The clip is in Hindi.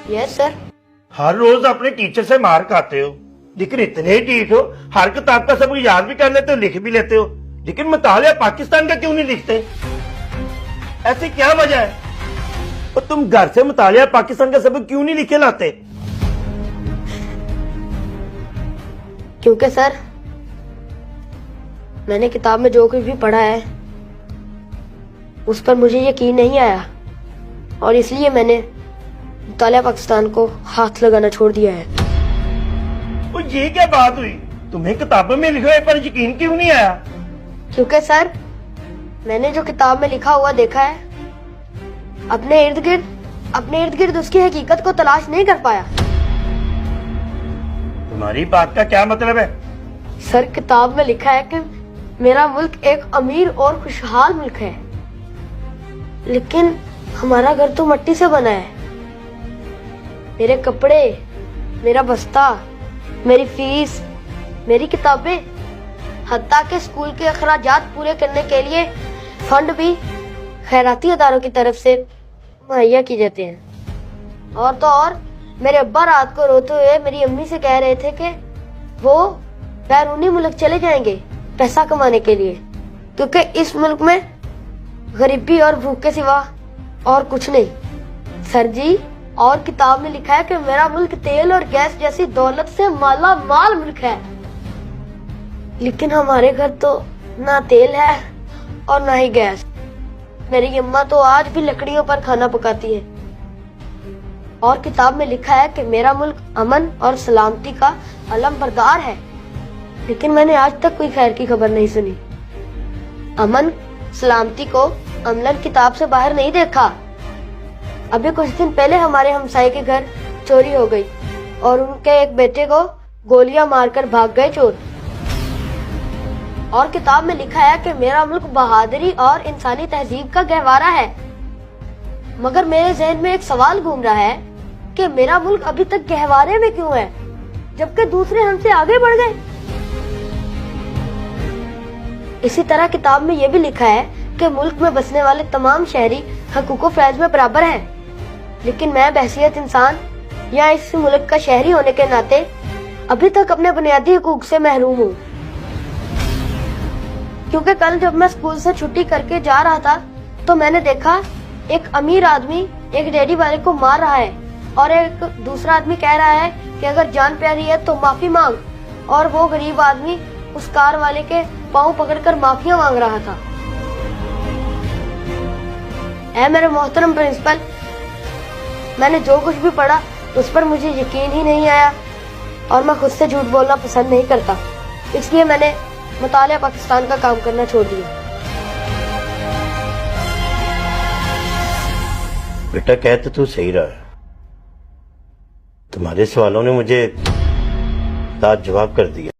Yes sir. हर रोज अपने टीचर से मार खाते हो, लेकिन इतने ढीठ हो, हर किताब का सबक याद भी कर लेते हो, लिख भी लेते हो, लेकिन मुतालिया पाकिस्तान का क्यों नहीं लिखते? ऐसी क्या वजह है? और तुम घर से मुतालिया पाकिस्तान का सबक क्यों नहीं लिखे लाते? क्योंकि सर मैंने किताब में जो कुछ भी पढ़ा है उस पर मुझे यकीन नहीं आया और इसलिए मैंने मुतालिया पाकिस्तान को हाथ लगाना छोड़ दिया है। और ये क्या बात हुई? तुम्हें किताबों में लिखे हुए पर यकीन क्यों नहीं आया? क्योंकि सर मैंने जो किताब में लिखा हुआ देखा है, अपने इर्द गिर्द उसकी हकीकत को तलाश नहीं कर पाया। तुम्हारी बात का क्या मतलब है? सर किताब में लिखा है कि मेरा मुल्क एक अमीर और खुशहाल मुल्क है, लेकिन हमारा घर तो मिट्टी से बना है। मेरे कपड़े, मेरा बस्ता, मेरी फीस, मेरी किताबें, हत्ता के स्कूल के अखराजात पूरे करने के लिए फंड भी खैराती अदारों की तरफ से मुहैया किए जाते हैं। और तो और मेरे अब्बा रात को रोते हुए मेरी अम्मी से कह रहे थे कि वो बैरूनी मुल्क चले जाएंगे पैसा कमाने के लिए, क्योंकि इस मुल्क में गरीबी और भूख के सिवा और कुछ नहीं। सर जी, और किताब में लिखा है कि मेरा मुल्क तेल और गैस जैसी दौलत से माला माल मुल्क है, लेकिन हमारे घर तो ना तेल है और ना ही गैस। मेरी अम्मा तो आज भी लकड़ियों पर खाना पकाती है। और किताब में लिखा है कि मेरा मुल्क अमन और सलामती का अलमबरदार है, लेकिन मैंने आज तक कोई खैर की खबर नहीं सुनी। अमन सलामती को अमलन किताब से बाहर नहीं देखा। अभी कुछ दिन पहले हमारे हमसाये के घर चोरी हो गई और उनके एक बेटे को गोलियां मारकर भाग गए चोर। और किताब में लिखा है कि मेरा मुल्क बहादुरी और इंसानी तहजीब का गहवारा है, मगर मेरे जहन में एक सवाल घूम रहा है कि मेरा मुल्क अभी तक गहवारे में क्यों है, जबकि दूसरे हमसे आगे बढ़ गए। इसी तरह किताब में यह भी लिखा है कि मुल्क में बसने वाले तमाम शहरी हकूक़ फैज़ में बराबर हैं, लेकिन मैं बहसियत इंसान या इस मुल्क का शहरी होने के नाते अभी तक अपने बुनियादी हकूक़ से महरूम हूँ। क्योंकि कल जब मैं स्कूल से छुट्टी करके जा रहा था तो मैंने देखा एक अमीर आदमी एक रेडी वाले को मार रहा है और एक दूसरा आदमी कह रहा है कि अगर जान प्यारी है तो माफी मांग, और वो गरीब आदमी उस कार वाले के पाँव पकड़कर माफिया मांग रहा था। ऐ मेरे मोहतरम प्रिंसिपल, मैंने जो कुछ भी पढ़ा उस पर मुझे यकीन ही नहीं आया और मैं खुद से झूठ बोलना पसंद नहीं करता, इसलिए मैंने मुतालिया पाकिस्तान का काम करना छोड़ दिया। बेटा, कहते तू सही रहा है। तुम्हारे सवालों ने मुझे जवाब कर दिया।